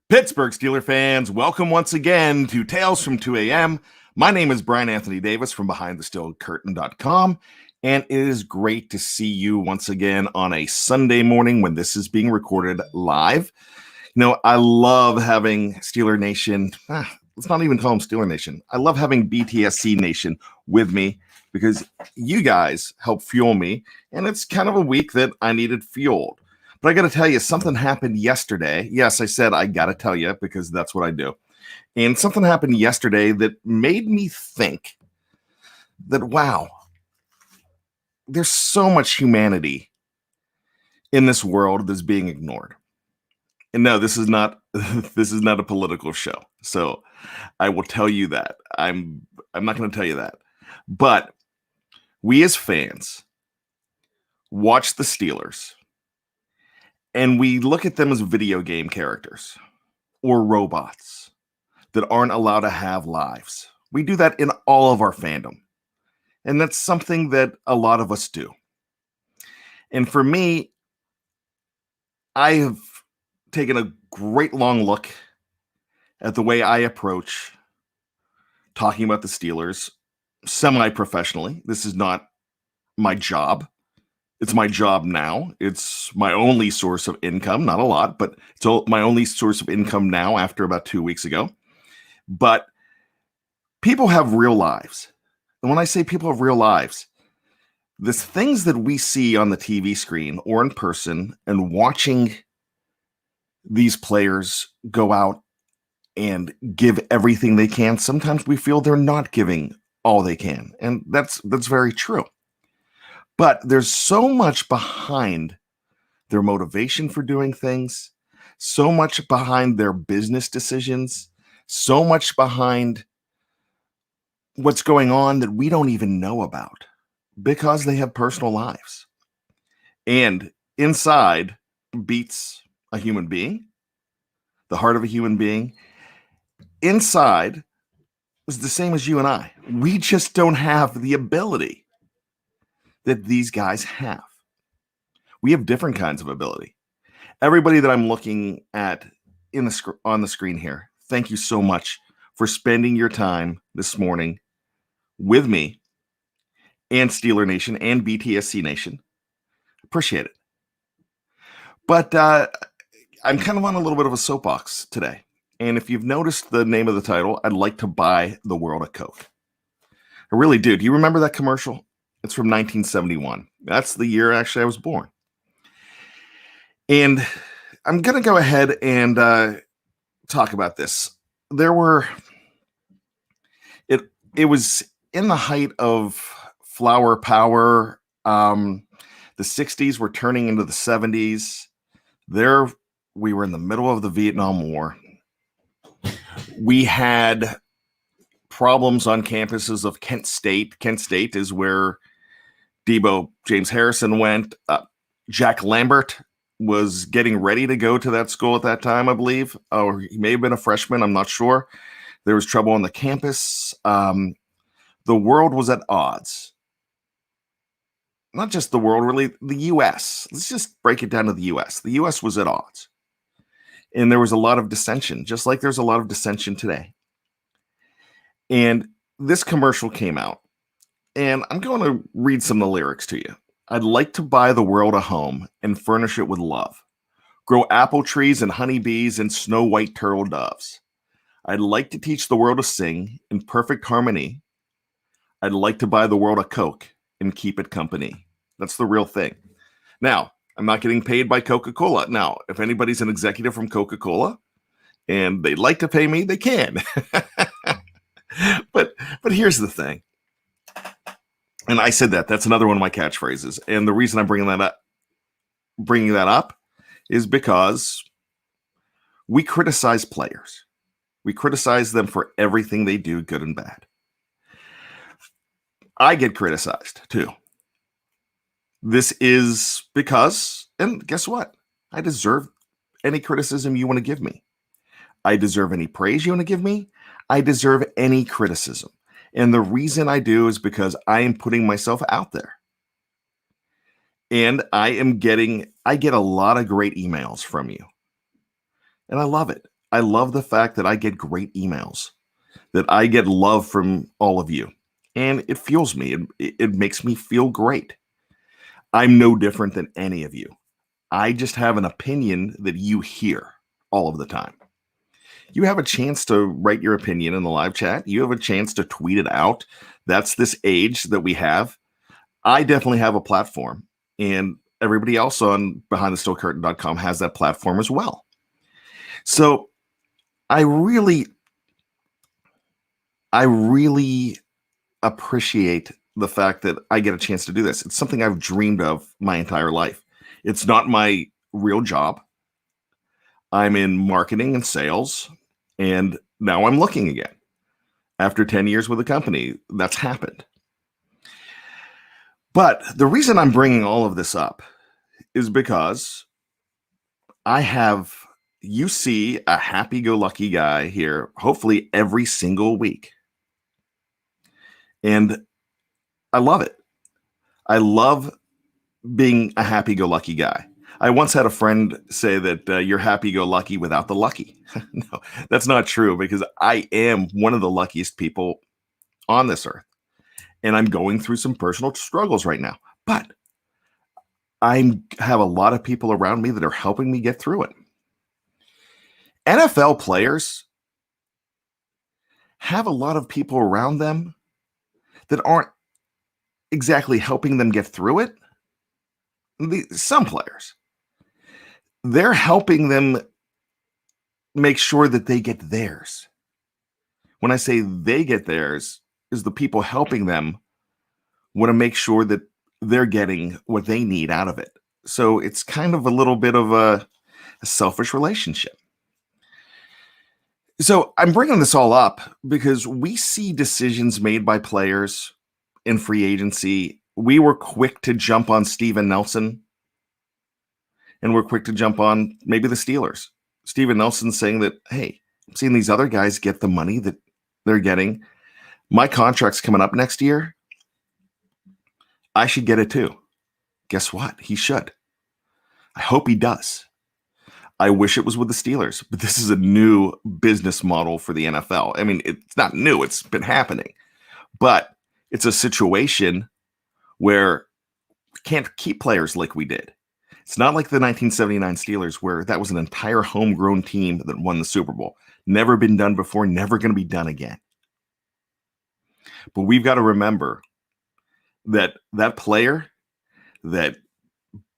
Pittsburgh Steeler fans, welcome once again to Tales from 2 a.m. My name is Bryan Anthony Davis from BehindTheSteelCurtain.com, and it is great to see you once again on a Sunday morning when this is being recorded live. You know, I love having Steeler Nation. Let's not even call them Steeler Nation. I love having BTSC Nation with me because you guys help fuel me, and it's kind of a week that I needed fueled. But I got to tell you, something happened yesterday. Yes, I said I got to tell you because that's what I do. And something happened yesterday that made me think that, wow, there's so much humanity in this world that's being ignored. And no, this is not a political show. So I will tell you that. I'm not going to tell you that. But we as fans watch the Steelers and we look at them as video game characters or robots that aren't allowed to have lives. We do that in all of our fandom. And that's something that a lot of us do. And for me, I have taken a great long look at the way I approach talking about the Steelers semi-professionally. This is not my job. It's my job now. It's my only source of income, not a lot, but it's my only source of income now after about 2 weeks ago. But people have real lives. And when I say people have real lives, the things that we see on the TV screen or in person and watching these players go out and give everything they can, sometimes we feel they're not giving all they can. And that's very true. But there's so much behind their motivation for doing things, so much behind their business decisions, so much behind what's going on that we don't even know about because they have personal lives. And inside beats a human being, the heart of a human being. Inside is the same as you and I. We just don't have the ability that these guys have. We have different kinds of ability. Everybody that I'm looking at on the screen here, thank you so much for spending your time this morning with me and Steeler Nation and BTSC Nation. Appreciate it. But I'm kind of on a little bit of a soapbox today. And if you've noticed the name of the title, I'd like to buy the world a Coke. I really do. Do you remember that commercial? It's from 1971. That's the year actually I was born. And I'm going to go ahead and talk about this. It was in the height of flower power. The 60s were turning into the 70s. We were in the middle of the Vietnam War. We had problems on campuses of Kent State. Kent State is where Debo James Harrison went. Jack Lambert was getting ready to go to that school at that time, I believe. Or he may have been a freshman. I'm not sure. There was trouble on the campus. The world was at odds. Not just the world, really, the U.S. Let's just break it down to the U.S. The U.S. was at odds. And there was a lot of dissension, just like there's a lot of dissension today. And this commercial came out. And I'm going to read some of the lyrics to you. I'd like to buy the world a home and furnish it with love. Grow apple trees and honeybees and snow white turtle doves. I'd like to teach the world to sing in perfect harmony. I'd like to buy the world a Coke and keep it company. That's the real thing. Now, I'm not getting paid by Coca-Cola. Now, if anybody's an executive from Coca-Cola and they'd like to pay me, they can. But here's the thing. And I said that's another one of my catchphrases. And the reason I'm bringing that up is because we criticize players. We criticize them for everything they do, good and bad. I get criticized too. This is because, and guess what? I deserve any criticism you want to give me. I deserve any praise you want to give me. I deserve any criticism. And the reason I do is because I am putting myself out there. And I get a lot of great emails from you. And I love it. I love the fact that I get great emails, that I get love from all of you. And it fuels me. It makes me feel great. I'm no different than any of you. I just have an opinion that you hear all of the time. You have a chance to write your opinion in the live chat. You have a chance to tweet it out. That's this age that we have. I definitely have a platform, and everybody else on behindthesteelcurtain.com has that platform as well. So I really appreciate the fact that I get a chance to do this. It's something I've dreamed of my entire life. It's not my real job. I'm in marketing and sales, and now I'm looking again. After 10 years with the company, that's happened. But the reason I'm bringing all of this up is because you see a happy-go-lucky guy here, hopefully every single week. And I love it. I love being a happy-go-lucky guy. I once had a friend say that you're happy-go-lucky without the lucky. No, that's not true, because I am one of the luckiest people on this earth. And I'm going through some personal struggles right now. But I have a lot of people around me that are helping me get through it. NFL players have a lot of people around them that aren't exactly helping them get through it. Some players, they're helping them make sure that they get theirs. When I say they get theirs, is the people helping them want to make sure that they're getting what they need out of it. So it's kind of a little bit of a selfish relationship. So I'm bringing this all up because we see decisions made by players in free agency. We were quick to jump on Steven Nelson, and we're quick to jump on maybe the Steelers. Steven Nelson saying that, hey, I'm seeing these other guys get the money that they're getting. My contract's coming up next year. I should get it too. Guess what? He should. I hope he does. I wish it was with the Steelers, but this is a new business model for the NFL. I mean, it's not new. It's been happening. But it's a situation where we can't keep players like we did. It's not like the 1979 Steelers, where that was an entire homegrown team that won the Super Bowl. Never been done before, never going to be done again. But we've got to remember that that player that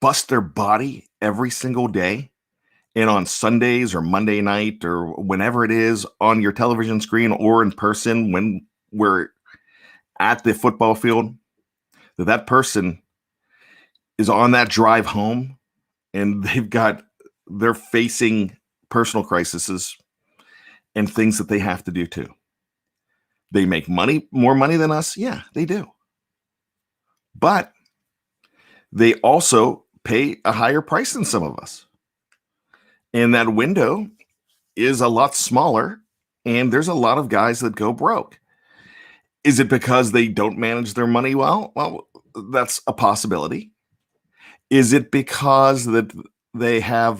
busts their body every single day, and on Sundays or Monday night or whenever it is on your television screen or in person when we're at the football field, that person is on that drive home and they're facing personal crises and things that they have to do too. They make more money than us. Yeah, they do. But they also pay a higher price than some of us. And that window is a lot smaller, and there's a lot of guys that go broke. Is it because they don't manage their money well? Well, that's a possibility. Is it because that they have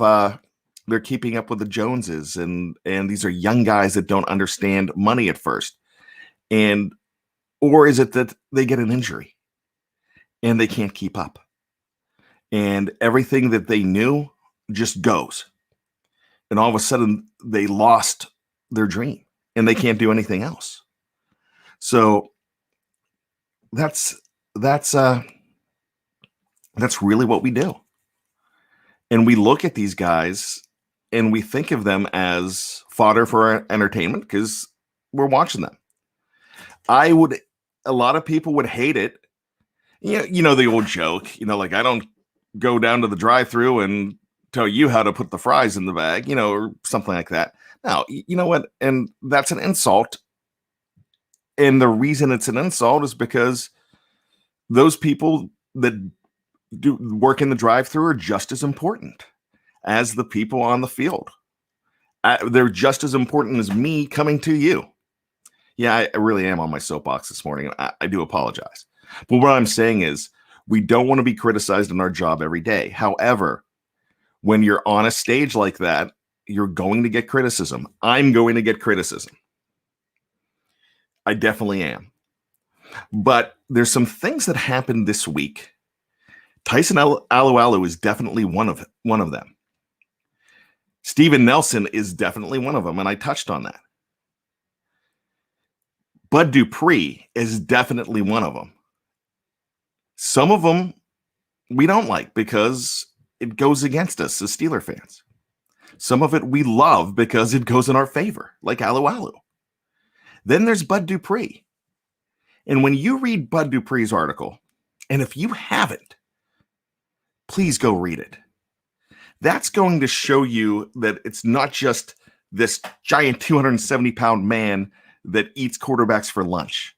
they're keeping up with the Joneses, and these are young guys that don't understand money at first? Or is it that they get an injury and they can't keep up, and everything that they knew just goes, and all of a sudden they lost their dream and they can't do anything else? So that's really what we do. And we look at these guys and we think of them as fodder for entertainment because we're watching them. A lot of people would hate it. You know the old joke, like, I don't go down to the drive-thru and tell you how to put the fries in the bag, or something like that. Now, you know what? And that's an insult. And the reason it's an insult is because those people that do work in the drive-thru are just as important as the people on the field. They're just as important as me coming to you. Yeah, I really am on my soapbox this morning. I do apologize. But what I'm saying is we don't want to be criticized in our job every day. However, when you're on a stage like that you're going to get criticism. I'm going to get criticism. I definitely am. But there's some things that happened this week. Tyson Alualu is definitely one of them. Steven Nelson is definitely one of them, and I touched on that. Bud Dupree is definitely one of them. Some of them we don't like because it goes against us as Steeler fans. Some of it we love because it goes in our favor, like Alualu. Then there's Bud Dupree. And when you read Bud Dupree's article, and if you haven't, please go read it. That's going to show you that it's not just this giant 270-pound man that eats quarterbacks for lunch.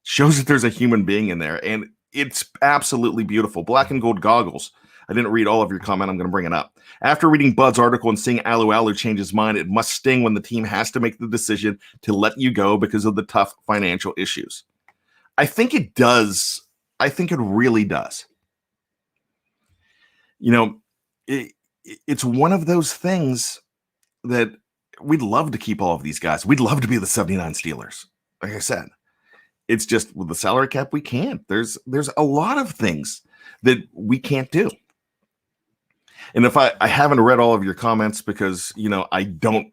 Shows that there's a human being in there, and it's absolutely beautiful. Black and gold goggles. I didn't read all of your comment. I'm going to bring it up. After reading Bud's article and seeing Alualu change his mind, it must sting when the team has to make the decision to let you go because of the tough financial issues. I think it does. I think it really does. You know, it's one of those things that we'd love to keep all of these guys. We'd love to be the 79 Steelers. Like I said, it's just with the salary cap, we can't. There's a lot of things that we can't do. And if I haven't read all of your comments because, you know, I do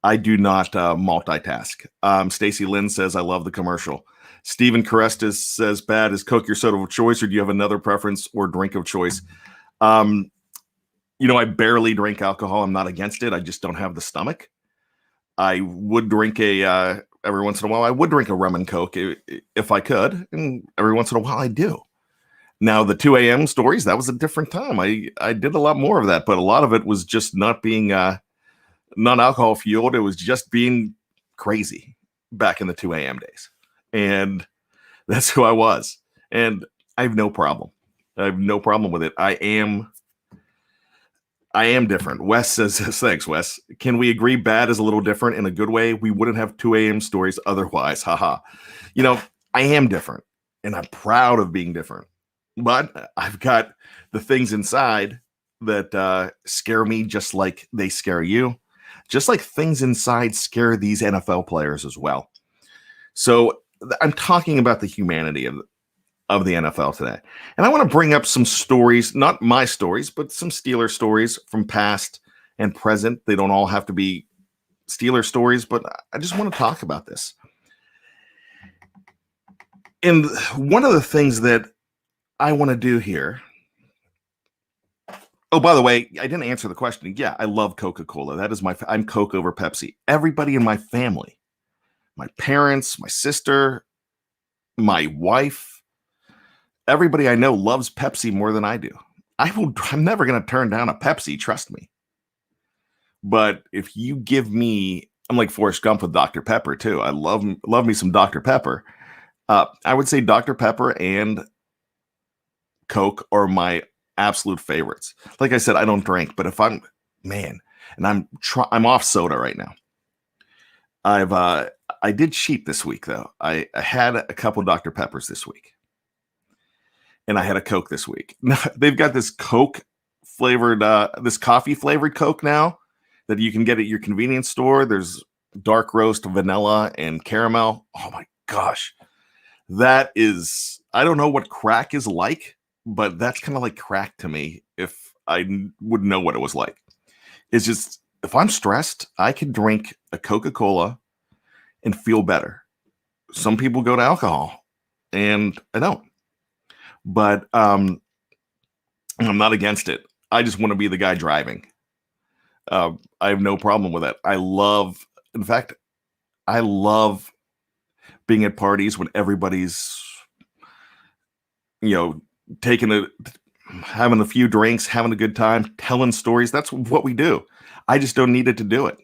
not multitask. Stacy Lynn says, I love the commercial. Stephen Carestas says, bad, is Coke your soda of choice, or do you have another preference or drink of choice? You know, I barely drink alcohol. I'm not against it. I just don't have the stomach. I would drink every once in a while, I would drink a rum and Coke if I could. And every once in a while I do. Now, the 2 a.m. stories, that was a different time. I did a lot more of that, but a lot of it was just not being non-alcohol fueled. It was just being crazy back in the 2 a.m. days. And that's who I was. And I have no problem. I have no problem with it. I am different. Wes says, thanks, Wes. Can we agree bad is a little different in a good way? We wouldn't have 2 a.m. stories otherwise. Haha. You know, I am different, and I'm proud of being different. But I've got the things inside that scare me just like they scare you. Just like things inside scare these NFL players as well. So I'm talking about the humanity of the NFL today. And I want to bring up some stories, not my stories, but some Steeler stories from past and present. They don't all have to be Steeler stories, but I just want to talk about this. And one of the things that I want to do here. Oh, by the way, I didn't answer the question. Yeah, I love Coca-Cola. That is I'm Coke over Pepsi. Everybody in my family, my parents, my sister, my wife, everybody I know loves Pepsi more than I do. I'm never going to turn down a Pepsi, trust me. But if you give me, I'm like Forrest Gump with Dr. Pepper too. I love me some Dr. Pepper. I would say Dr. Pepper and Coke are my absolute favorites. Like I said, I don't drink, but if I'm off soda right now. I did cheat this week though. I had a couple Dr. Peppers this week. And I had a Coke this week. Now, they've got this Coke flavored, this coffee flavored Coke now that you can get at your convenience store. There's dark roast, vanilla, and caramel. Oh my gosh. That is, I don't know what crack is like, but that's kind of like crack to me if I would know what it was like. It's just, if I'm stressed, I can drink a Coca-Cola and feel better. Some people go to alcohol, and I don't. But I'm not against it. I just want to be the guy driving. I have no problem with that. I love being at parties when everybody's, having a few drinks, having a good time, telling stories. That's what we do. I just don't need it to do it.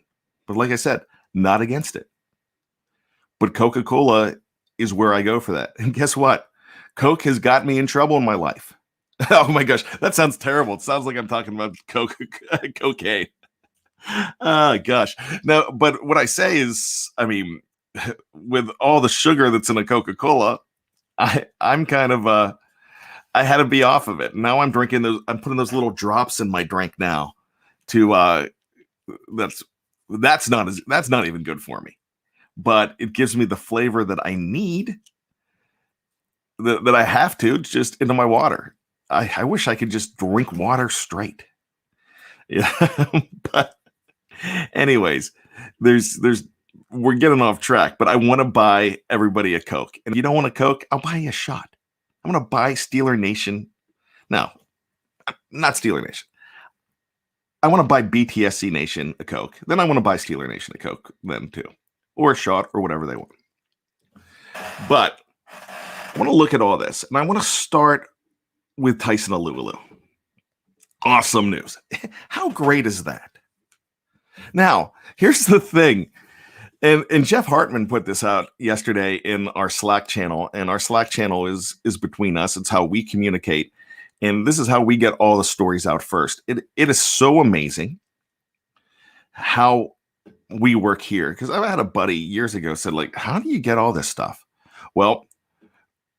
But like I said, not against it. But Coca-Cola is where I go for that. And guess what? Coke has got me in trouble in my life. Oh my gosh, that sounds terrible. It sounds like I'm talking about cocaine. Oh gosh. No, but what I say is, with all the sugar that's in a Coca-Cola, I'm kind of I had to be off of it. Now I'm drinking those. I'm putting those little drops in my drink now to that's that's not even good for me. But it gives me the flavor that I need, that I have to, just into my water. I wish I could just drink water straight. Yeah. But anyways, there's we're getting off track, but I want to buy everybody a Coke. And if you don't want a Coke, I'll buy you a shot. I'm gonna buy Steeler Nation. No, not Steeler Nation. I want to buy BTSC Nation a Coke. Then I want to buy Steeler Nation a Coke then too. Or a shot or whatever they want. But I want to look at all this, and I want to start with Tyson Alualu. Awesome news. How great is that? Now, here's the thing. And Jeff Hartman put this out yesterday in our Slack channel, and our Slack channel is between us. It's how we communicate, and this is how we get all the stories out first. It is so amazing how we work here, because I've had a buddy years ago said, like, how do you get all this stuff? Well,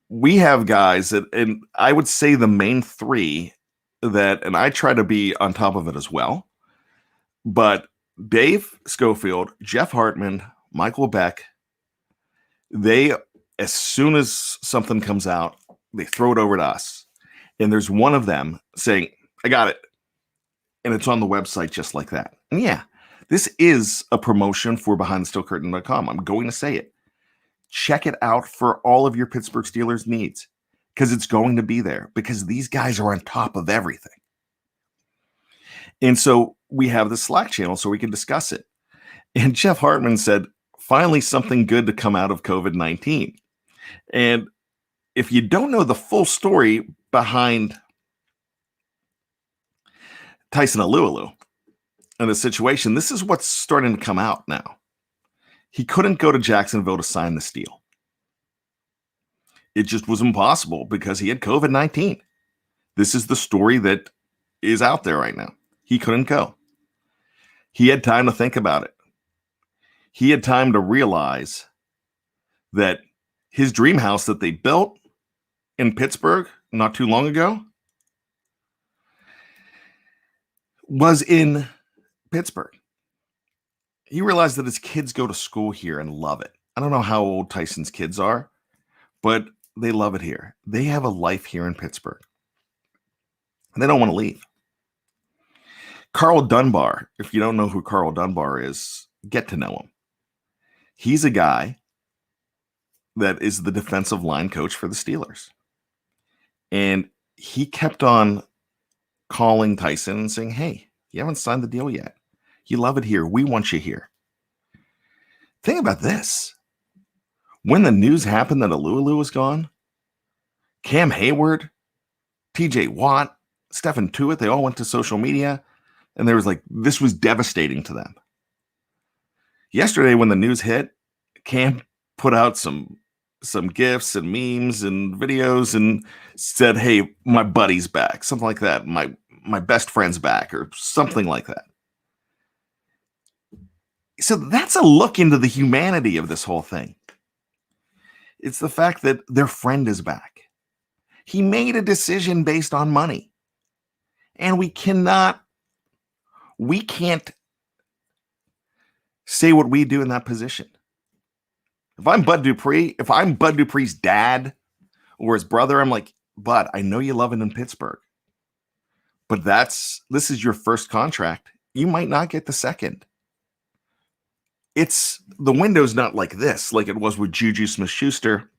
we have guys that, and I would say the main three that, and I try to be on top of it as well, but Dave Schofield, Jeff Hartman, Michael Beck, they, as soon as something comes out, they throw it over to us. And there's one of them saying, I got it. And it's on the website just like that. And yeah, this is a promotion for BehindTheSteelCurtain.com. I'm going to say it. Check it out for all of your Pittsburgh Steelers needs, because it's going to be there, because these guys are on top of everything. And so we have the Slack channel so we can discuss it. And Jeff Hartman said, finally something good to come out of COVID-19. And if you don't know the full story behind Tyson Alualu and the situation, this is what's starting to come out now. He couldn't go to Jacksonville to sign this deal. It just was impossible because he had COVID-19. This is the story that is out there right now. He couldn't go. He had time to think about it. He had time to realize that his dream house that they built in Pittsburgh not too long ago was in Pittsburgh. He realized that his kids go to school here and love it. I don't know how old Tyson's kids are, but they love it here. They have a life here in Pittsburgh. And they don't want to leave. Carl Dunbar, if you don't know who Carl Dunbar is, get to know him. He's a guy that is the defensive line coach for the Steelers. And he kept on calling Tyson and saying, hey, you haven't signed the deal yet. You love it here. We want you here. Think about this. When the news happened that Alualu was gone, Cam Hayward, TJ Watt, Stephen Tuitt, they all went to social media, and there was like, this was devastating to them. Yesterday, when the news hit, Cam put out some GIFs and memes and videos and said, hey, my buddy's back, something like that. My best friend's back, or something like that. So that's a look into the humanity of this whole thing. It's the fact that their friend is back. He made a decision based on money. And we can't say what we do in that position. If I'm Bud Dupree, if I'm Bud Dupree's dad or his brother, I'm like, Bud, I know you love it in Pittsburgh, but this is your first contract. You might not get the second. The window's not like this, like it was with Juju Smith-Schuster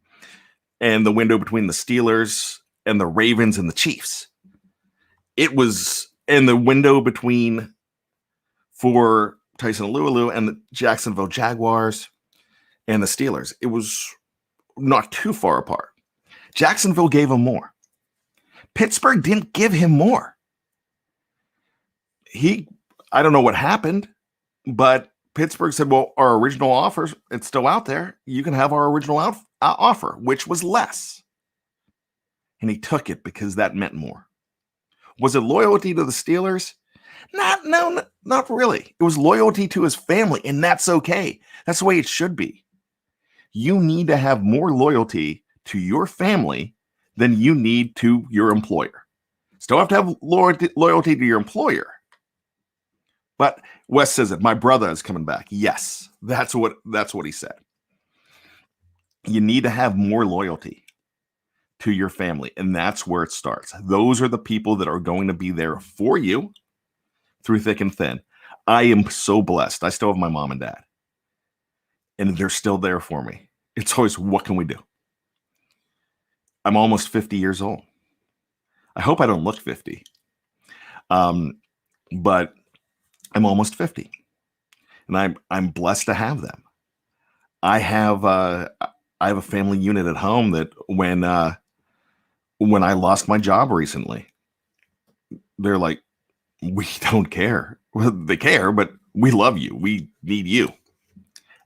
and the window between the Steelers and the Ravens and the Chiefs. It was in the window between for Tyson Alualu and the Jacksonville Jaguars and the Steelers. It was not too far apart. Jacksonville gave him more. Pittsburgh didn't give him more. I don't know what happened, but Pittsburgh said, well, our original offer, it's still out there. You can have our original offer, which was less. And he took it because that meant more. Was it loyalty to the Steelers? Not really. It was loyalty to his family, and that's okay. That's the way it should be. You need to have more loyalty to your family than you need to your employer. Still have to have loyalty to your employer, But Wes says it. My brother is coming back. Yes, that's what he said. You need to have more loyalty to your family, and that's where it starts. Those are the people that are going to be there for you through thick and thin. I am so blessed. I still have my mom and dad, and they're still there for me. It's always, what can we do? I'm almost 50 years old. I hope I don't look 50. But I'm almost 50, and I'm blessed to have them. I have a family unit at home that when I lost my job recently, they're like, we don't care. Well, they care, but we love you. We need you.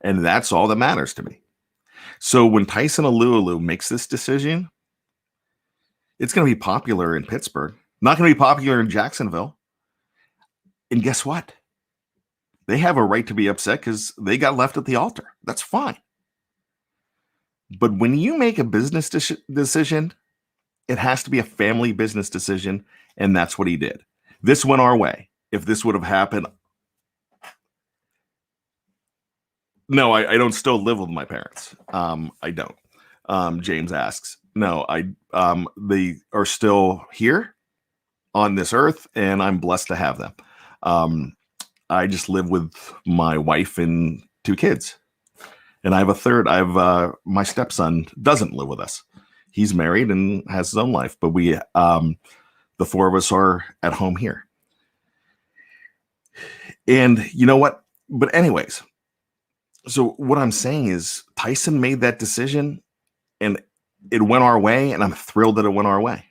And that's all that matters to me. So when Tyson Alualu makes this decision, it's going to be popular in Pittsburgh, not going to be popular in Jacksonville. And guess what? They have a right to be upset because they got left at the altar. That's fine. But when you make a business decision, it has to be a family business decision, and that's what he did. This went our way. If this would have happened, no, I don't still live with my parents. I don't. James asks. No, they are still here on this earth, and I'm blessed to have them. I just live with my wife and 2 kids, and I have a third. My stepson doesn't live with us. He's married and has his own life, but we, the 4 of us are at home here. And you know what? But anyways, so what I'm saying is Tyson made that decision and it went our way, and I'm thrilled that it went our way.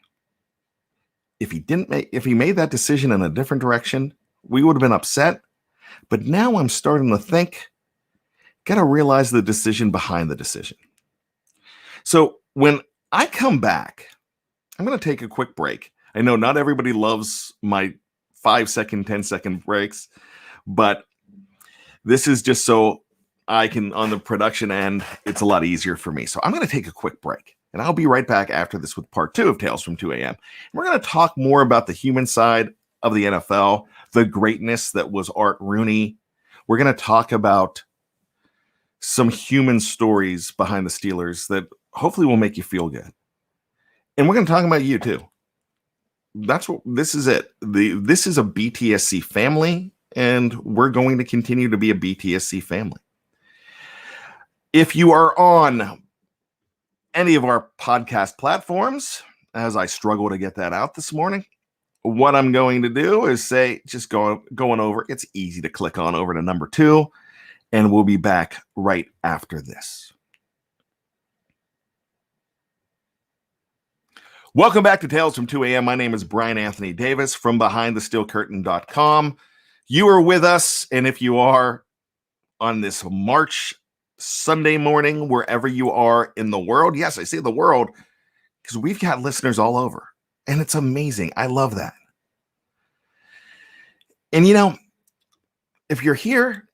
If he made that decision in a different direction, we would have been upset. But now I'm starting to think, got to realize the decision behind the decision. So when I come back, I'm going to take a quick break. I know not everybody loves my 5-second, 10-second breaks, but this is just so I can, on the production end, it's a lot easier for me. So I'm going to take a quick break, and I'll be right back after this with part 2 of Tales from 2 a.m. We're going to talk more about the human side of the NFL, the greatness that was Art Rooney. We're going to talk about some human stories behind the Steelers that hopefully will make you feel good. And we're going to talk about you too. That's what this is it. This is a BTSC family, and we're going to continue to be a BTSC family. If you are on any of our podcast platforms, as I struggle to get that out this morning, what I'm going to do is say, just going over, it's easy to click on over to number 2, and we'll be back right after this. Welcome back to Tales from 2 a.m. My name is Bryan Anthony Davis from BehindTheSteelCurtain.com. You are with us, and if you are on this March Sunday morning, wherever you are in the world, yes, I say the world, because we've got listeners all over, and it's amazing. I love that. And you know, if you're here,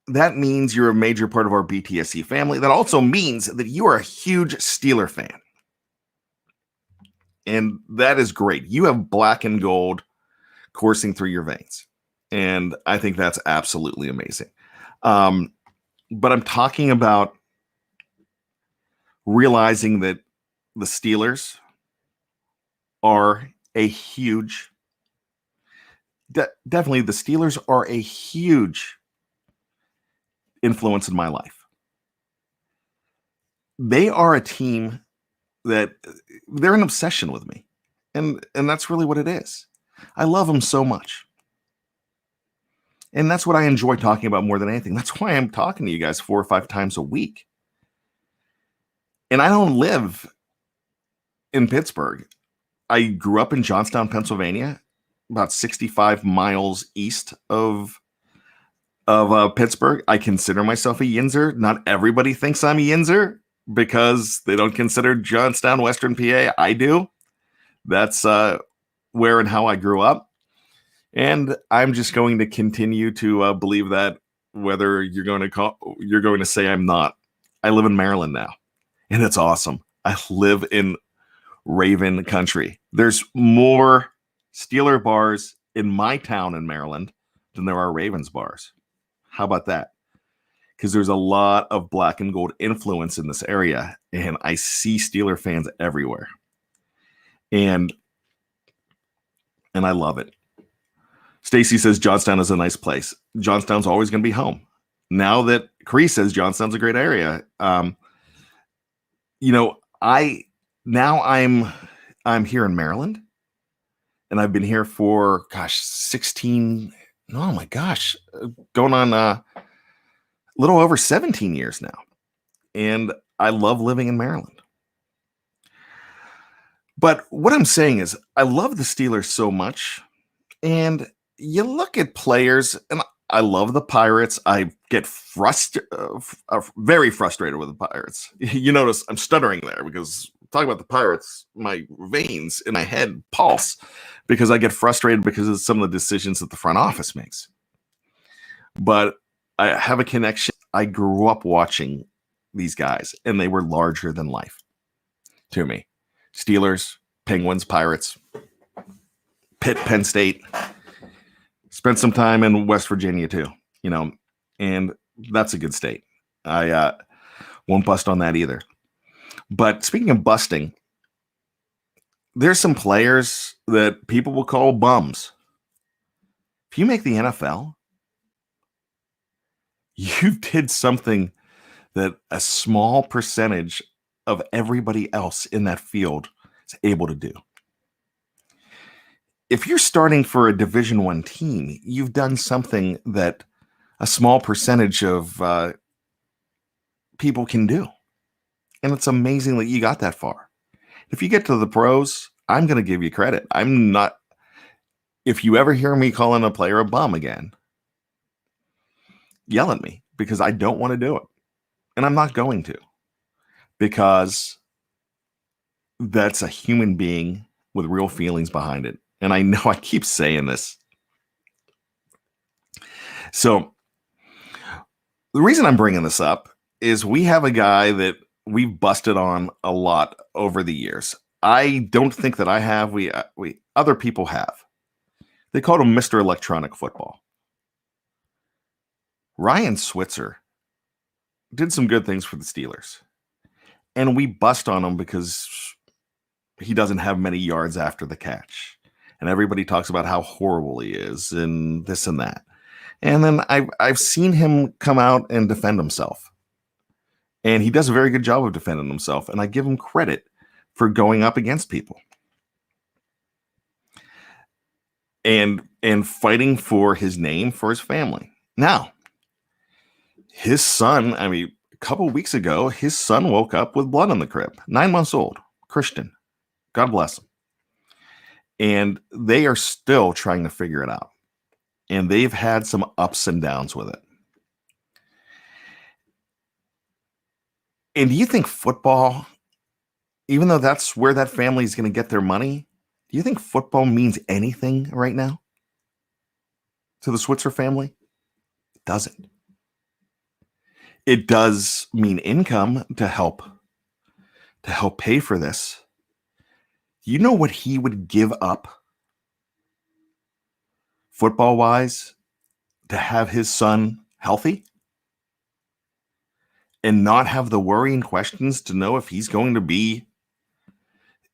that means you're a major part of our BTSC family. That also means that you are a huge Steeler fan. And that is great. You have black and gold coursing through your veins. And I think that's absolutely amazing. But I'm talking about realizing that the Steelers are a huge, definitely the Steelers are a huge influence in my life. They are a team that they're an obsession with me. And that's really what it is. I love them so much. And that's what I enjoy talking about more than anything. That's why I'm talking to you guys 4 or 5 times a week. And I don't live in Pittsburgh. I grew up in Johnstown, Pennsylvania, about 65 miles east of Pittsburgh. I consider myself a Yinzer. Not everybody thinks I'm a Yinzer because they don't consider Johnstown, Western PA. I do. That's where and how I grew up. And I'm just going to continue to believe that, whether you're going to say I'm not. I live in Maryland now, and it's awesome. I live in Raven country. There's more Steeler bars in my town in Maryland than there are Ravens bars. How about that? Because there's a lot of black and gold influence in this area, and I see Steeler fans everywhere. And I love it. Stacy says Johnstown is a nice place. Johnstown's always going to be home. Now that Cree says Johnstown's a great area, I'm here in Maryland, and I've been here for 16. Oh my gosh, going on a little over 17 years now, and I love living in Maryland. But what I'm saying is, I love the Steelers so much, and you look at players, and I love the Pirates. I get very frustrated with the Pirates. You notice I'm stuttering there because talking about the Pirates, my veins in my head pulse because I get frustrated because of some of the decisions that the front office makes. But I have a connection. I grew up watching these guys, and they were larger than life to me. Steelers, Penguins, Pirates, Pitt, Penn State. Spent some time in West Virginia too, and that's a good state. I won't bust on that either. But speaking of busting, there's some players that people will call bums. If you make the NFL, you did something that a small percentage of everybody else in that field is able to do. If you're starting for a Division I team, you've done something that a small percentage of people can do. And it's amazing that you got that far. If you get to the pros, I'm going to give you credit. If you ever hear me calling a player a bum again, yell at me because I don't want to do it. And I'm not going to, because that's a human being with real feelings behind it. And I know I keep saying this. So the reason I'm bringing this up is we have a guy that we've busted on a lot over the years. I don't think that I have. We other people have. They called him Mr. Electronic Football. Ryan Switzer did some good things for the Steelers. And we bust on him because he doesn't have many yards after the catch. And everybody talks about how horrible he is and this and that. And then I've seen him come out and defend himself. And he does a very good job of defending himself. And I give him credit for going up against people. And fighting for his name, for his family. Now, his son, a couple of weeks ago, his son woke up with blood in the crib. 9 months old. Christian. God bless him. And they are still trying to figure it out. And they've had some ups and downs with it. And do you think football, even though that's where that family is going to get their money, do you think football means anything right now to the Switzer family? It doesn't. It does mean income to help pay for this. You know what he would give up football-wise to have his son healthy and not have the worrying questions to know if he's going to be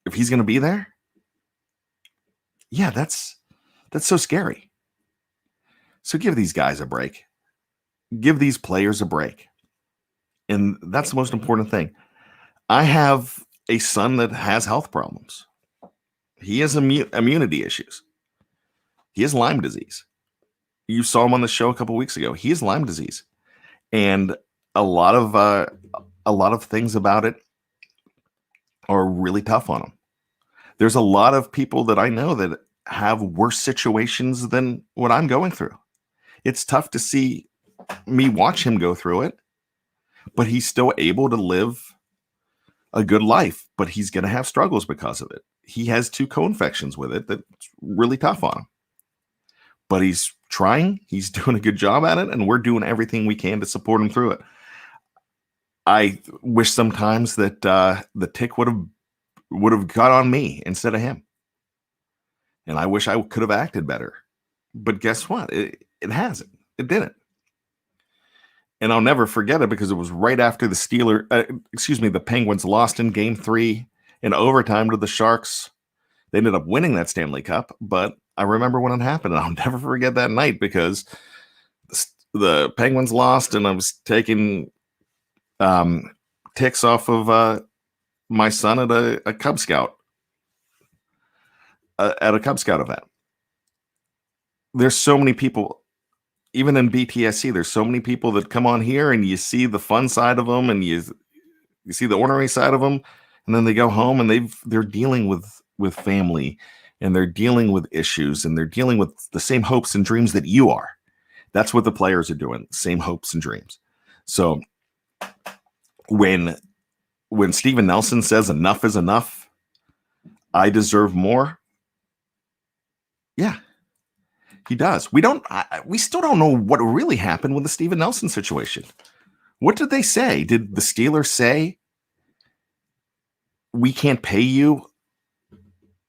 there? Yeah, that's so scary. So give these guys a break. Give these players a break. And that's the most important thing. I have a son that has health problems. He has immunity issues. He has Lyme disease. You saw him on the show a couple weeks ago. He has Lyme disease. And a lot of things about it are really tough on him. There's a lot of people that I know that have worse situations than what I'm going through. It's tough to see me watch him go through it, but he's still able to live a good life, but he's going to have struggles because of it. He has 2 co-infections with it that's really tough on him. But he's trying. He's doing a good job at it, and we're doing everything we can to support him through it. I wish sometimes that the tick would have got on me instead of him. And I wish I could have acted better. But guess what? It hasn't. It didn't. And I'll never forget it because it was right after the Penguins lost in Game 3 in overtime to the Sharks. They ended up winning that Stanley Cup, but I remember when it happened, and I'll never forget that night because the Penguins lost, and I was taking ticks off of my son at a Cub Scout event. There's so many people, even in BTSC, there's so many people that come on here, and you see the fun side of them, and you see the ornery side of them, and then they go home and they're dealing with family, and they're dealing with issues, and they're dealing with the same hopes and dreams that you are. That's what the players are doing, same hopes and dreams. So when Steven Nelson says enough is enough, I deserve more. Yeah, he does. We still don't know what really happened with the Steven Nelson situation. What did they say? Did the Steelers say, we can't pay you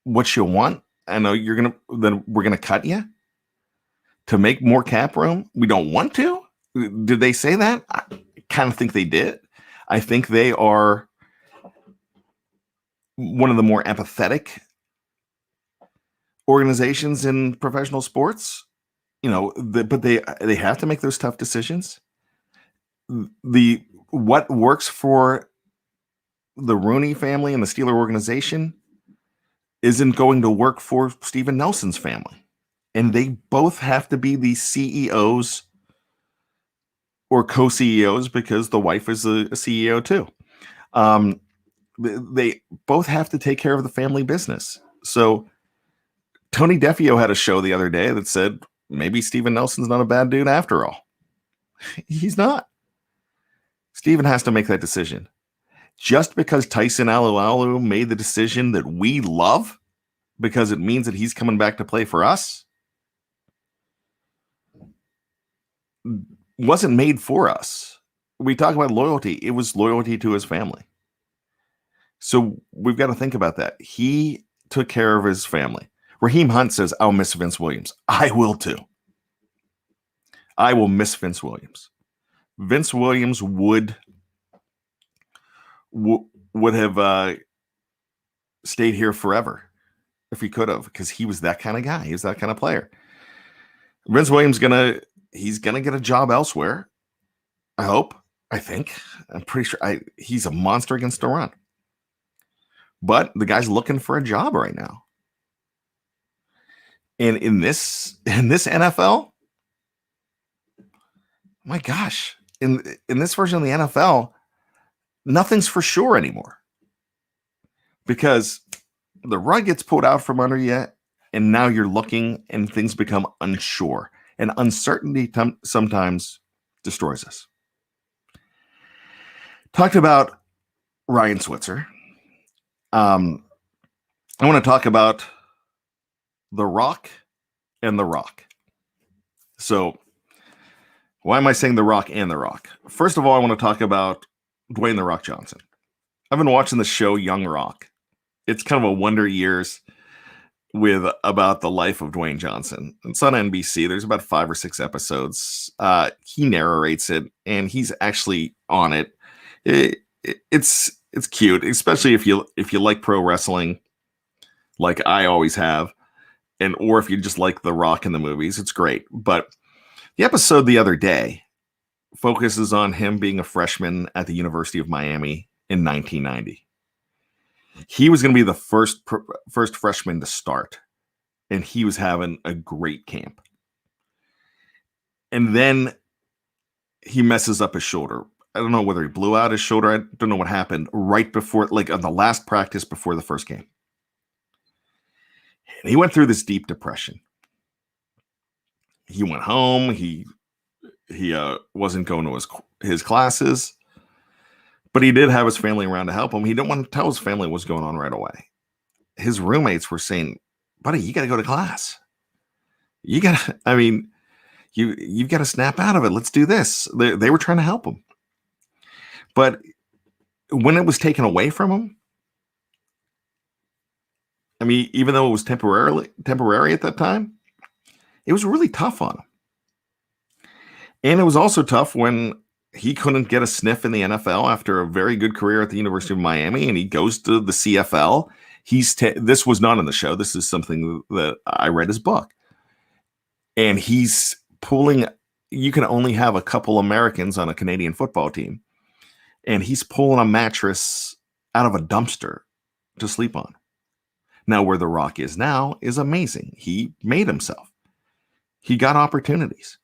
what you want? I know then we're going to cut you to make more cap room. We don't want to. Did they say that? I kind of think they did. I think they are one of the more empathetic organizations in professional sports, but they have to make those tough decisions. What works for the Rooney family and the Steeler organization isn't going to work for Steven Nelson's family. And they both have to be the CEOs or co-CEOs because the wife is a CEO too. They both have to take care of the family business. So Tony Defeo had a show the other day that said maybe Steven Nelson's not a bad dude after all. He's not. Steven has to make that decision. Just because Tyson Alualu made the decision that we love because it means that he's coming back to play for us wasn't made for us. We talk about loyalty. It was loyalty to his family. So we've got to think about that. He took care of his family. Raheem Hunt says, I'll miss Vince Williams. I will too. I will miss Vince Williams. Vince Williams would have stayed here forever if he could have, because he was that kind of guy. He was that kind of player. Vince Williams he's gonna get a job elsewhere. I hope. I think. I'm pretty sure he's a monster against the run. But the guy's looking for a job right now. And in this NFL, my gosh, in this version of the NFL, nothing's for sure anymore. Because the rug gets pulled out from under you, and now you're looking and things become unsure. And uncertainty sometimes destroys us. Talked about Ryan Switzer. I want to talk about The Rock and The Rock. So, why am I saying The Rock and The Rock? First of all, I want to talk about Dwayne The Rock Johnson. I've been watching the show Young Rock. It's kind of a Wonder Years about the life of Dwayne Johnson. It's on NBC. There's about 5 or 6 episodes. He narrates it, and he's actually on it. It's cute, especially if you like pro wrestling, like I always have, or if you just like The Rock in the movies. It's great. But the episode the other day focuses on him being a freshman at the University of Miami in 1990. He was going to be the first freshman to start, and he was having a great camp. And then he messes up his shoulder. I don't know whether he blew out his shoulder. I don't know what happened right before, like on the last practice before the first game. And he went through this deep depression. He went home. He wasn't going to his classes. But he did have his family around to help him. He didn't want to tell his family what was going on right away. His roommates were saying, buddy, you got to go to class. You've got to snap out of it. Let's do this. They were trying to help him. But when it was taken away from him, even though it was temporary at that time, It was really tough on him. And it was also tough when he couldn't get a sniff in the NFL after a very good career at the University of Miami, and he goes to the CFL. This was not in the show. This is something that I read his book. And he's pulling, you can only have a couple Americans on a Canadian football team. And he's pulling a mattress out of a dumpster to sleep on. Now, where The Rock is now is amazing. He made himself. He got opportunities.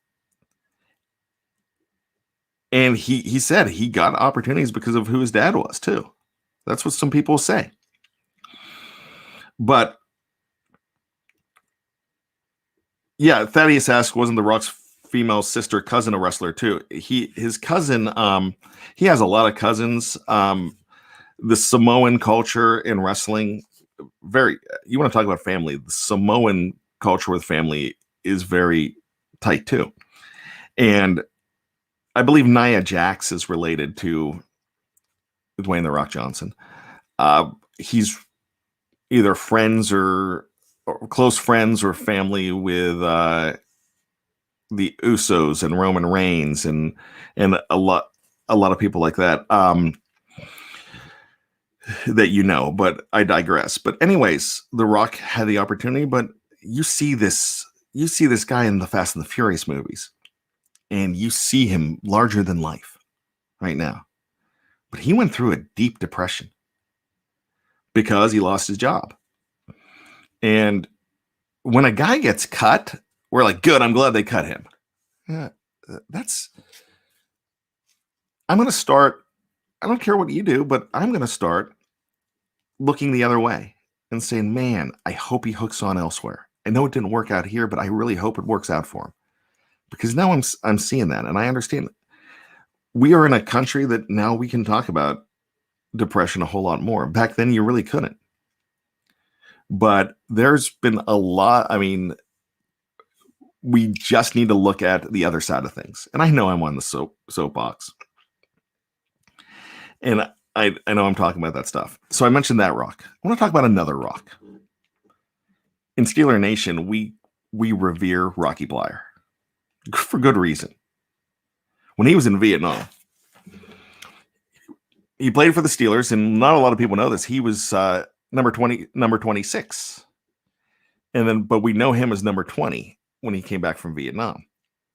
And he said he got opportunities because of who his dad was, too. That's what some people say. But, yeah, Thaddeus asks, wasn't The Rock's female sister cousin a wrestler, too? His cousin, he has a lot of cousins. The Samoan culture in wrestling, you want to talk about family, the Samoan culture with family is very tight, too. And I believe Nia Jax is related to Dwayne "The Rock" Johnson. He's either friends or close friends or family with the Usos and Roman Reigns and a lot of people like that that you know. But I digress. But anyways, The Rock had the opportunity, but you see this guy in the Fast and the Furious movies. And you see him larger than life right now. But he went through a deep depression because he lost his job. And when a guy gets cut, we're like, good, I'm glad they cut him. Yeah, I'm going to start, I don't care what you do, but I'm going to start looking the other way and saying, man, I hope he hooks on elsewhere. I know it didn't work out here, but I really hope it works out for him. Because now I'm seeing that, and I understand that we are in a country that now we can talk about depression a whole lot more. Back then, you really couldn't. But there's been a lot. I mean, we just need to look at the other side of things. And I know I'm on the soapbox, and I know I'm talking about that stuff. So I mentioned that Rock. I want to talk about another Rock. In Steeler Nation, we revere Rocky Bleier. For good reason. When he was in Vietnam, he played for the Steelers, and not a lot of people know this. He was number 26. But we know him as number 20 when he came back from Vietnam.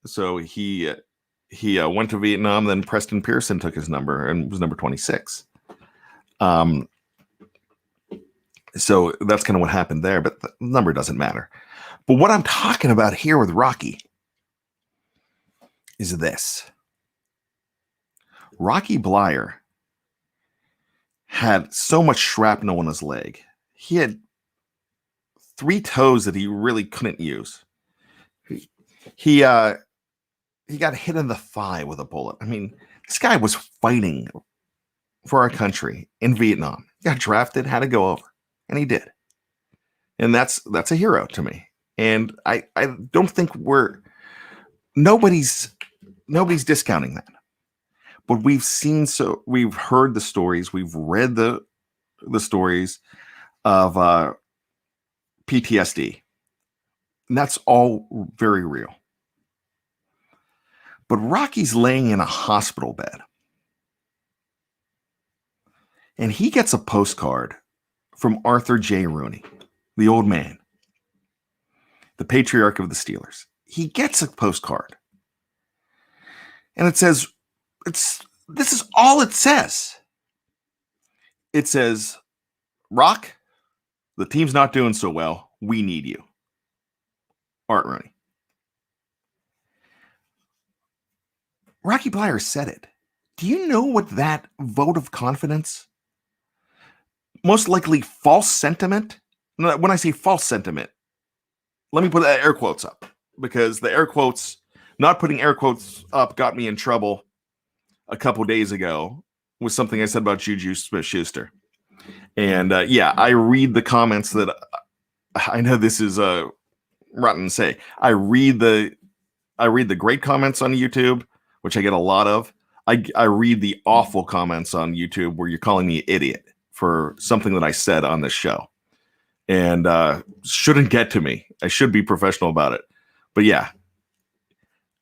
So he went to Vietnam, then Preston Pearson took his number and was number 26. So that's kind of what happened there, but the number doesn't matter. But what I'm talking about here with Rocky is this. Rocky Bleier had so much shrapnel in his leg. He had 3 toes that he really couldn't use. He got hit in the thigh with a bullet. I mean, this guy was fighting for our country in Vietnam. He got drafted, had to go over, and he did. And that's a hero to me. And I don't think nobody's discounting that. But we've heard the stories, we've read the stories of PTSD. And that's all very real. But Rocky's laying in a hospital bed. And he gets a postcard from Arthur J. Rooney, the old man, the patriarch of the Steelers. He gets a postcard. And it says, this is all it says. It says, Rock, the team's not doing so well. We need you. Art Rooney. Rocky Bleier said it. Do you know what that vote of confidence, most likely false sentiment? When I say false sentiment, let me put air quotes up, because the air quotes, not putting air quotes up, got me in trouble a couple days ago with something I said about Juju Smith-Schuster. And I read the comments that I know this is rotten to say. I read the great comments on YouTube, which I get a lot of. I read the awful comments on YouTube where you're calling me an idiot for something that I said on this show. And shouldn't get to me. I should be professional about it. But yeah,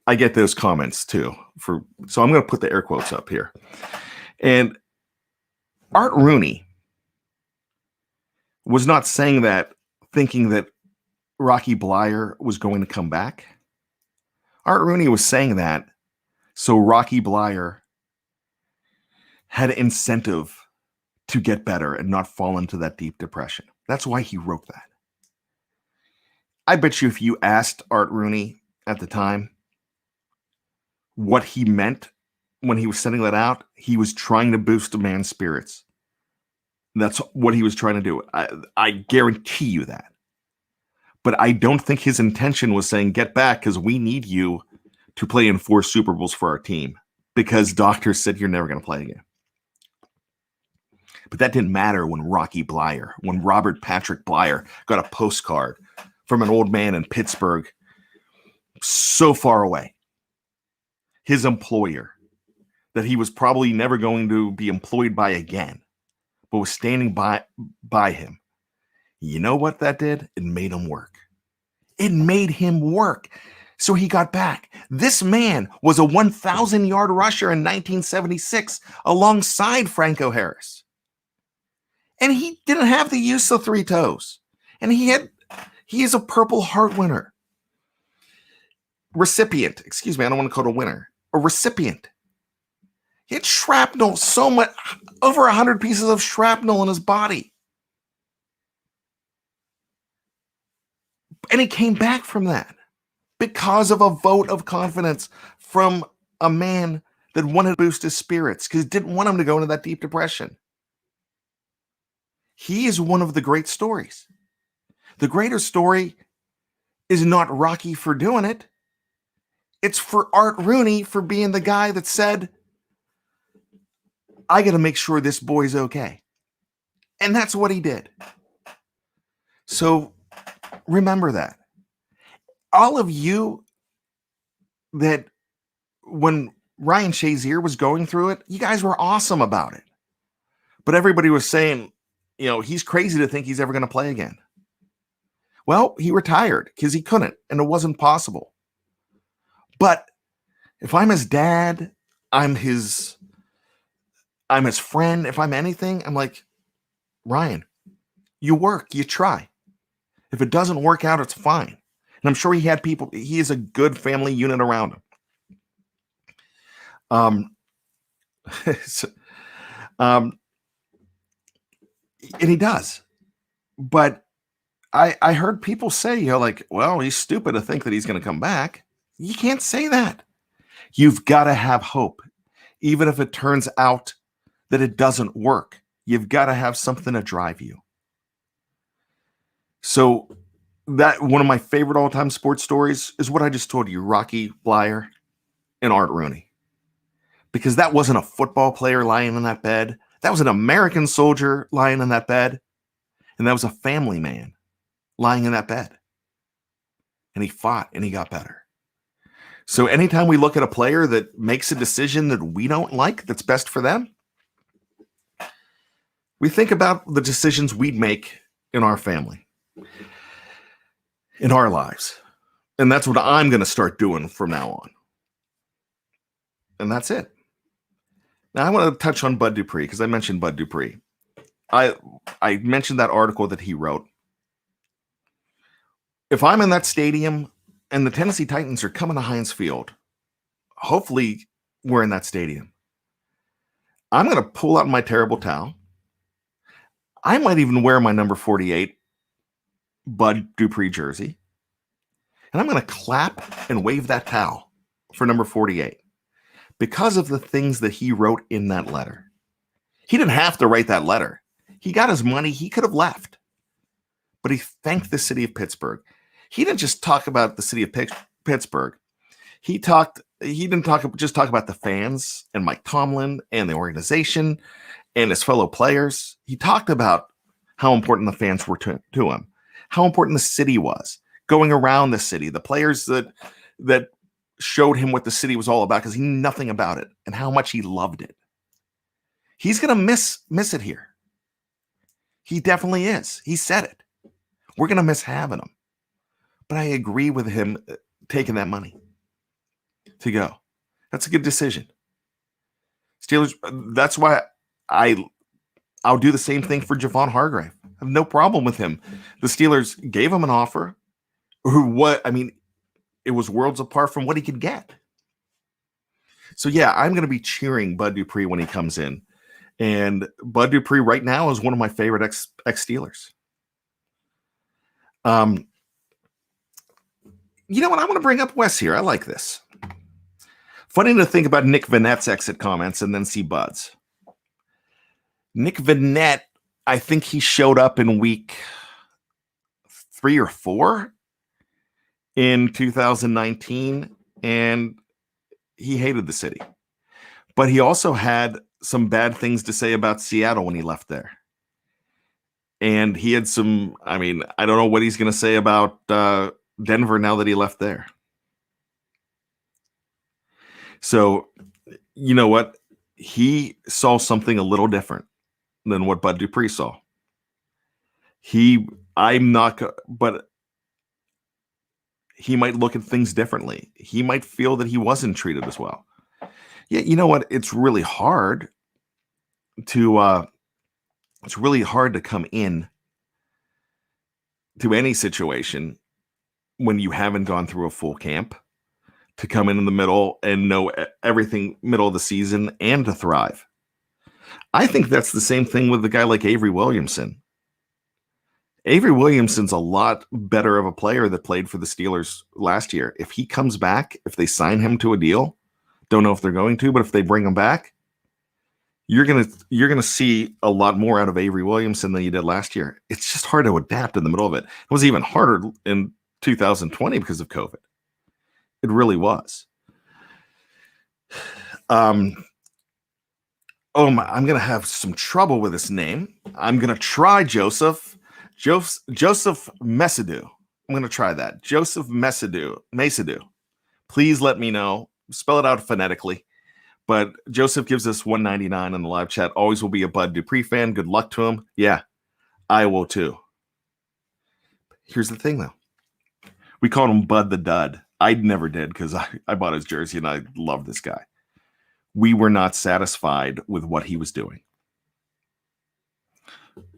I get those comments too. So I'm going to put the air quotes up here. And Art Rooney was not saying that thinking that Rocky Bleier was going to come back. Art Rooney was saying that so Rocky Bleier had incentive to get better and not fall into that deep depression. That's why he wrote that. I bet you if you asked Art Rooney at the time what he meant when he was sending that out, he was trying to boost a man's spirits. That's what he was trying to do. I guarantee you that. But I don't think his intention was saying, get back because we need you to play in 4 Super Bowls for our team because doctors said you're never going to play again. But that didn't matter when Rocky Bleier, when Robert Patrick Bleier got a postcard from an old man in Pittsburgh so far away. His employer that he was probably never going to be employed by again, but was standing by him. You know what that did? It made him work. It made him work. So he got back. This man was a 1,000-yard rusher in 1976 alongside Franco Harris. And he didn't have the use of 3 toes. And he is a Purple Heart winner. Recipient. Excuse me, I don't want to call it a winner. A recipient. He had shrapnel, so much, over 100 pieces of shrapnel in his body. And he came back from that because of a vote of confidence from a man that wanted to boost his spirits because didn't want him to go into that deep depression. He is one of the great stories. The greater story is not Rocky for doing it. It's for Art Rooney for being the guy that said, I got to make sure this boy's okay. And that's what he did. So remember that. All of you that when Ryan Shazier was going through it, you guys were awesome about it. But everybody was saying, he's crazy to think he's ever going to play again. Well, he retired because he couldn't, and it wasn't possible. But if I'm his dad, I'm his friend, if I'm anything, I'm like, Ryan, you work, you try. If it doesn't work out, it's fine. And I'm sure he had people, he is a good family unit around him. And he does. But I heard people say, well, he's stupid to think that he's going to come back. You can't say that. You've got to have hope. Even if it turns out that it doesn't work, you've got to have something to drive you. So that one of my favorite all-time sports stories is what I just told you, Rocky Bleier and Art Rooney. Because that wasn't a football player lying in that bed. That was an American soldier lying in that bed. And that was a family man lying in that bed. And he fought and he got better. So anytime we look at a player that makes a decision that we don't like, that's best for them, we think about the decisions we'd make in our family, in our lives. And that's what I'm going to start doing from now on. And that's it. Now I want to touch on Bud Dupree because I mentioned Bud Dupree. I mentioned that article that he wrote. If I'm in that stadium and the Tennessee Titans are coming to Heinz Field, hopefully we're in that stadium, I'm going to pull out my terrible towel. I might even wear my number 48 Bud Dupree jersey. And I'm going to clap and wave that towel for number 48 because of the things that he wrote in that letter. He didn't have to write that letter. He got his money. He could have left. But he thanked the city of Pittsburgh. He didn't just talk about the city of Pittsburgh. He didn't just talk about the fans and Mike Tomlin and the organization and his fellow players. He talked about how important the fans were to him, how important the city was, going around the city, the players that showed him what the city was all about because he knew nothing about it and how much he loved it. He's going to miss it here. He definitely is. He said it. We're going to miss having him. But I agree with him taking that money to go. That's a good decision. Steelers, that's why I'll do the same thing for Javon Hargrave. I have no problem with him. The Steelers gave him an offer. It was worlds apart from what he could get. So yeah, I'm going to be cheering Bud Dupree when he comes in. And Bud Dupree right now is one of my favorite ex-Steelers. You know what? I want to bring up Wes here. I like this. Funny to think about Nick Vanette's exit comments and then see Bud's. Nick Vanette, I think he showed up in week 3 or 4 in 2019, and he hated the city. But he also had some bad things to say about Seattle when he left there. And he had some, I don't know what he's going to say about Denver now that he left there. So, you know what? He saw something a little different than what Bud Dupree saw. But he might look at things differently. He might feel that he wasn't treated as well. Yeah, you know what? It's really hard to come in to any situation when you haven't gone through a full camp, to come in the middle and know everything middle of the season and to thrive. I think that's the same thing with a guy like Avery Williamson. Avery Williamson's a lot better of a player that played for the Steelers last year. If he comes back, if they sign him to a deal, don't know if they're going to, but if they bring him back, you're gonna see a lot more out of Avery Williamson than you did last year. It's just hard to adapt in the middle of it. It was even harder in 2020 because of COVID. It really was. I'm going to have some trouble with this name. I'm going to try Joseph Mesidou. I'm going to try that. Joseph Mesidou. Please let me know. Spell it out phonetically. But Joseph gives us $1.99 in the live chat. Always will be a Bud Dupree fan. Good luck to him. Yeah, I will too. Here's the thing, though. We called him Bud the Dud. I never did because I bought his jersey and I love this guy. We were not satisfied with what he was doing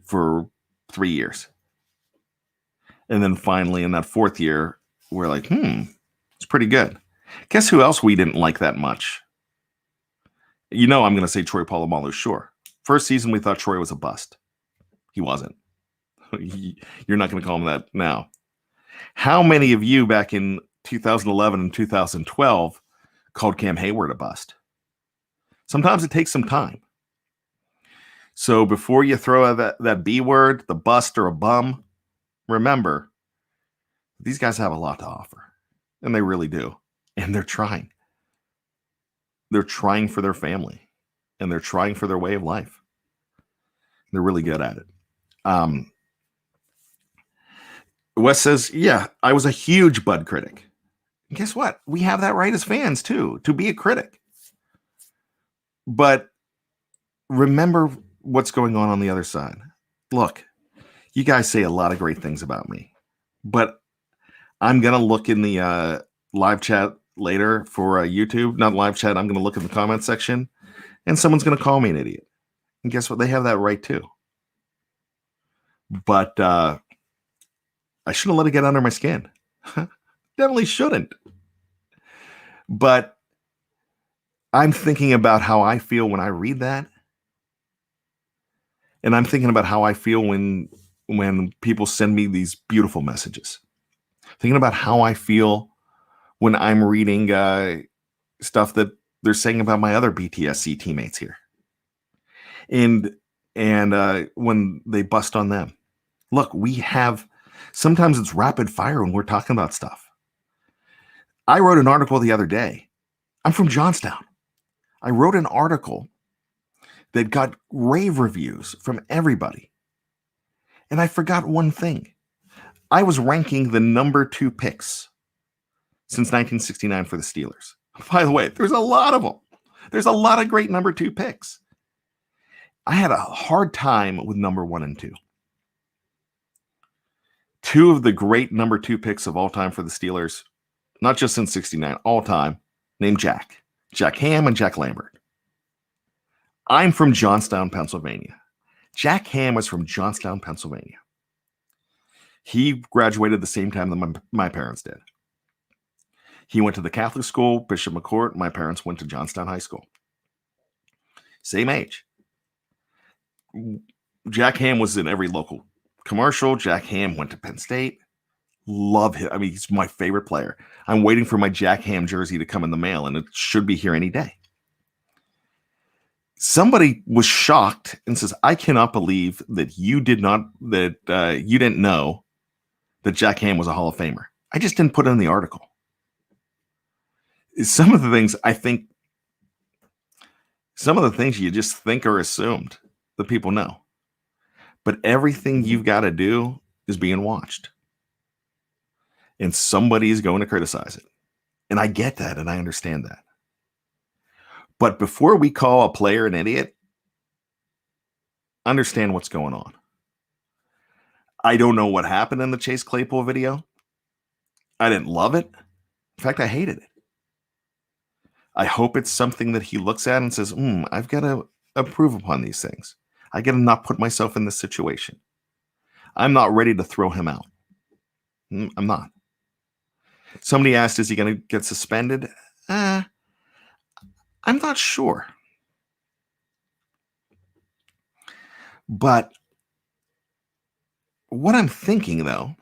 for 3 years. And then finally in that 4th year, we're like, it's pretty good. Guess who else we didn't like that much? I'm going to say Troy Polamalu, sure. First season, we thought Troy was a bust. He wasn't. You're not going to call him that now. How many of you back in 2011 and 2012 called Cam Hayward a bust? Sometimes it takes some time. So before you throw out that B word, the bust or a bum, remember, these guys have a lot to offer. And they really do. And they're trying. They're trying for their family. And they're trying for their way of life. They're really good at it. Wes says, yeah, I was a huge Bud critic. And guess what? We have that right as fans, too, to be a critic. But remember what's going on the other side. Look, you guys say a lot of great things about me, but I'm going to look in the live chat later for YouTube, not live chat. I'm going to look in the comment section and someone's going to call me an idiot. And guess what? They have that right too. But I shouldn't let it get under my skin. Definitely shouldn't. But I'm thinking about how I feel when I read that. And I'm thinking about how I feel when people send me these beautiful messages. Thinking about how I feel when I'm reading stuff that they're saying about my other BTSC teammates here. And when they bust on them. Look, sometimes it's rapid fire when we're talking about stuff. I wrote an article the other day. I'm from Johnstown. I wrote an article that got rave reviews from everybody. And I forgot one thing. I was ranking the number 2 picks since 1969 for the Steelers. By the way, there's a lot of them. There's a lot of great number 2 picks. I had a hard time with number 1 and 2. 2 of the great number 2 picks of all time for the Steelers not just since '69, all time, named Jack. Jack Ham and Jack Lambert. I'm from Johnstown, Pennsylvania. Jack Ham was from Johnstown, Pennsylvania. He graduated the same time that my parents did. He went to the Catholic school, Bishop McCourt. My parents went to Johnstown High School. Same age. Jack Ham was in every local commercial. Jack Ham went to Penn State. Love him. I mean, he's my favorite player. I'm waiting for my Jack Ham jersey to come in the mail, and it should be here any day. Somebody was shocked and says, I cannot believe that you didn't know that Jack Ham was a Hall of Famer. I just didn't put it in the article. Some of the things you just think are assumed that people know. But everything you've got to do is being watched. And somebody is going to criticize it. And I get that, and I understand that. But before we call a player an idiot, understand what's going on. I don't know what happened in the Chase Claypool video. I didn't love it. In fact, I hated it. I hope it's something that he looks at and says, I've got to improve upon these things. I got to not put myself in this situation. I'm not ready to throw him out. I'm not. Somebody asked, is he going to get suspended? I'm not sure. But what I'm thinking, though,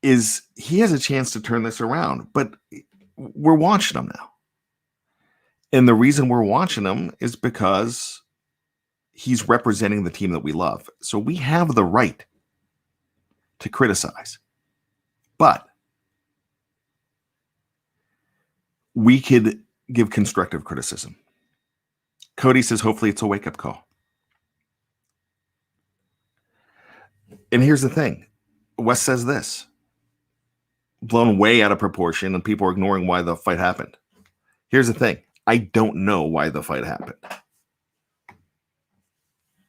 is he has a chance to turn this around. But we're watching him now. And the reason we're watching him is because he's representing the team that we love. So we have the right to criticize. But we could give constructive criticism. Cody says, hopefully it's a wake-up call. And here's the thing. Wes says this. Blown way out of proportion, and people are ignoring why the fight happened. Here's the thing. I don't know why the fight happened.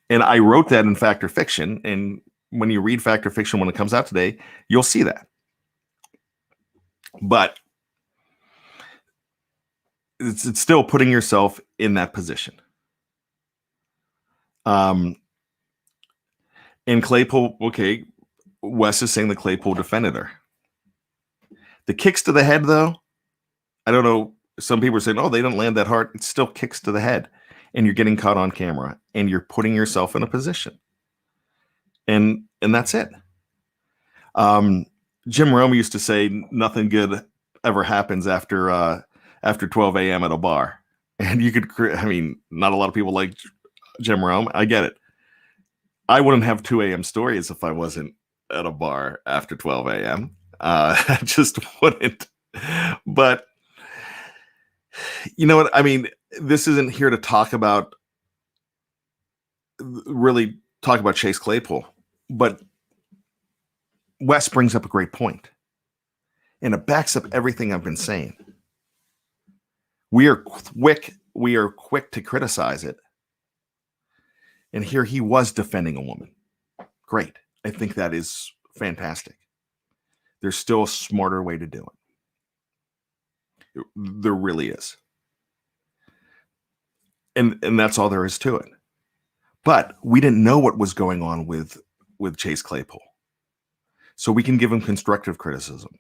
And I wrote that in Fact or Fiction, and when you read Fact or Fiction when it comes out today, you'll see that. But it's still putting yourself in that position. And Claypool, okay, Wes is saying that Claypool defended her. The kicks to the head, though, I don't know. Some people are saying, oh, they didn't land that hard. It's still kicks to the head. And you're getting caught on camera. And you're putting yourself in a position. And that's it. Jim Rome used to say, nothing good ever happens after 12 a.m. at a bar. And you could, not a lot of people like Jim Rome. I get it. I wouldn't have 2 a.m. stories if I wasn't at a bar after 12 a.m. I just wouldn't. But you know what? This isn't here to talk about Chase Claypool. But Wes brings up a great point. And it backs up everything I've been saying. We are quick to criticize it. And here he was defending a woman. Great. I think that is fantastic. There's still a smarter way to do it. There really is. And that's all there is to it. But we didn't know what was going on with Chase Claypool. So we can give him constructive criticism.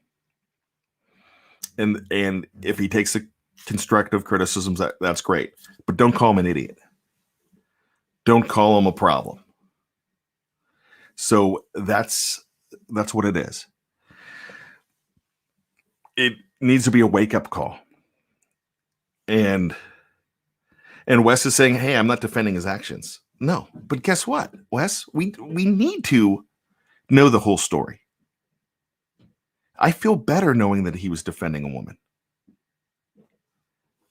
And if he takes the constructive criticisms, that's great. But don't call him an idiot. Don't call him a problem. So that's what it is. It needs to be a wake-up call. And Wes is saying, hey, I'm not defending his actions. No, but guess what, Wes? We need to know the whole story. I feel better knowing that he was defending a woman.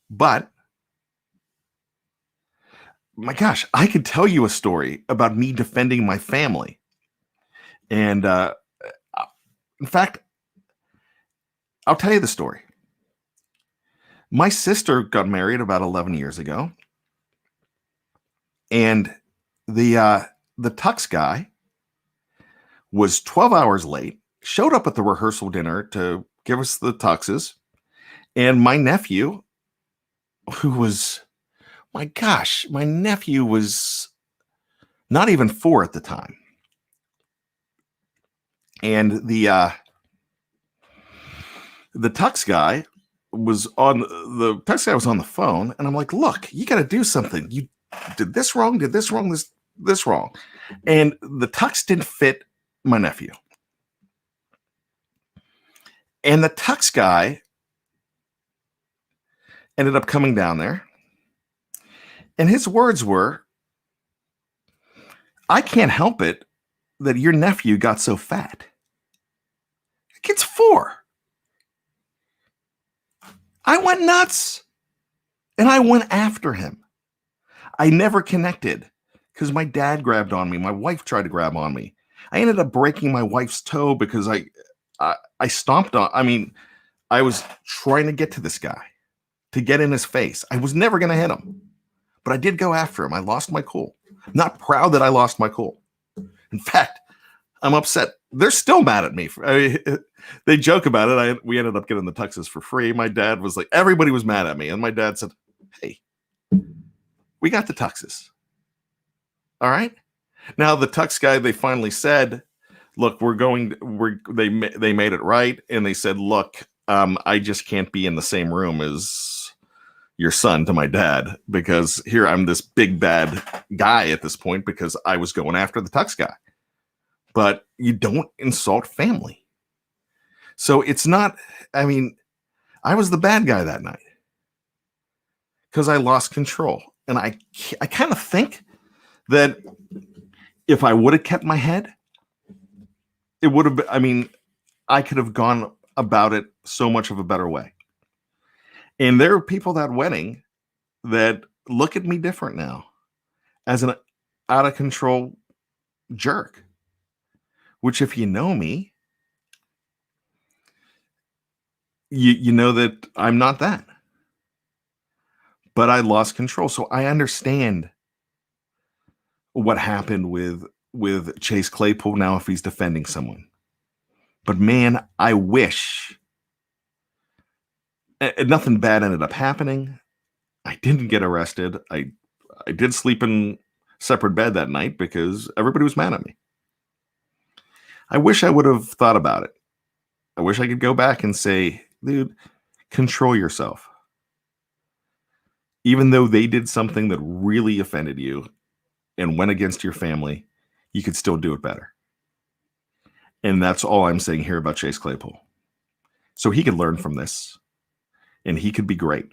But, my gosh, I could tell you a story about me defending my family. And in fact, I'll tell you the story. My sister got married about 11 years ago. And the tux guy was 12 hours late. showed up at the rehearsal dinner to give us the tuxes. And my nephew, who was, my gosh, my nephew was not even 4 at the time. And the tux guy was on the phone, and I'm like, look, you got to do something. You did this wrong, this wrong. And the tux didn't fit my nephew. And the tux guy ended up coming down there. And his words were, I can't help it that your nephew got so fat. The kid's 4. I went nuts. And I went after him. I never connected because my dad grabbed on me. My wife tried to grab on me. I ended up breaking my wife's toe because I stomped on. I mean, I was trying to get to this guy, to get in his face. I was never going to hit him, but I did go after him. I lost my cool. I'm not proud that I lost my cool. In fact, I'm upset. They're still mad at me. They joke about it. We ended up getting the tuxes for free. My dad was like, everybody was mad at me. And my dad said, hey, we got the tuxes. All right. Now the tux guy, they finally said, look, they made it right. And they said, look, I just can't be in the same room as your son, to my dad, because here I'm this big bad guy at this point because I was going after the tux guy. But you don't insult family. So it's not, I mean, I was the bad guy that night because I lost control. And I kind of think that if I would have kept my head, it would have been, I mean, I could have gone about it so much of a better way. And there are people at that wedding that look at me different now as an out of control jerk, which if you know me, you know that I'm not that. But I lost control. So I understand what happened with Chase Claypool now if he's defending someone. But man, I wish nothing bad ended up happening. I didn't get arrested. I did sleep in separate bed that night because everybody was mad at me. I wish I would have thought about it. I wish I could go back and say, dude, control yourself. Even though they did something that really offended you and went against your family, you could still do it better. And that's all I'm saying here about Chase Claypool. So he could learn from this and he could be great.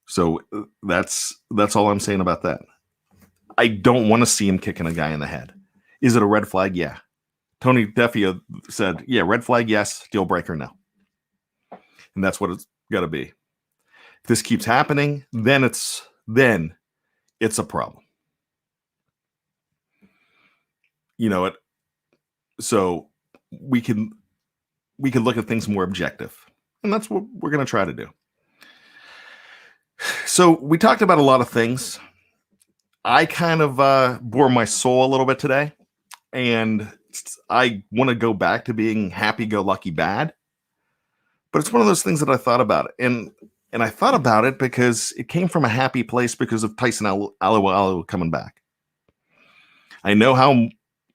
So that's all I'm saying about that. I don't want to see him kicking a guy in the head. Is it a red flag? Yeah. Tony Defio said, yeah, red flag, yes. Deal breaker, no. And that's what it's got to be. If this keeps happening, then it's a problem. You know it. So we can look at things more objective, and that's what we're going to try to do. So we talked about a lot of things. I kind of bore my soul a little bit today, and I want to go back to being happy-go-lucky bad. But it's one of those things that I thought about, and I thought about it because it came from a happy place because of Tyson Alualu coming back. I know how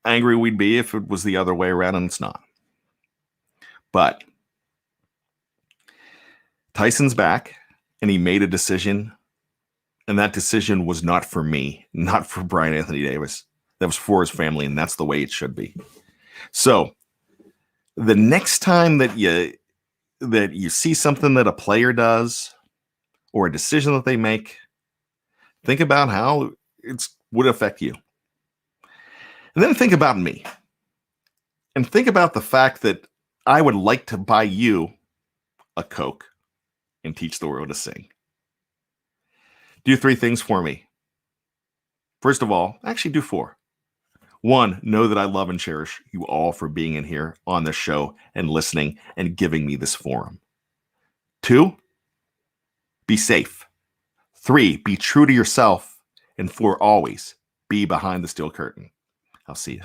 angry we'd be if it was the other way around, and it's not. But Tyson's back, and he made a decision, and that decision was not for me, not for Bryan Anthony Davis. That was for his family, and that's the way it should be. So the next time that you see something that a player does or a decision that they make, think about how it would affect you. And then think about me. And think about the fact that I would like to buy you a Coke and teach the world to sing. Do 3 things for me. First of all, actually do 4. 1, know that I love and cherish you all for being in here on this show and listening and giving me this forum. 2, be safe. 3, be true to yourself. And 4, always be behind the steel curtain. I'll see you.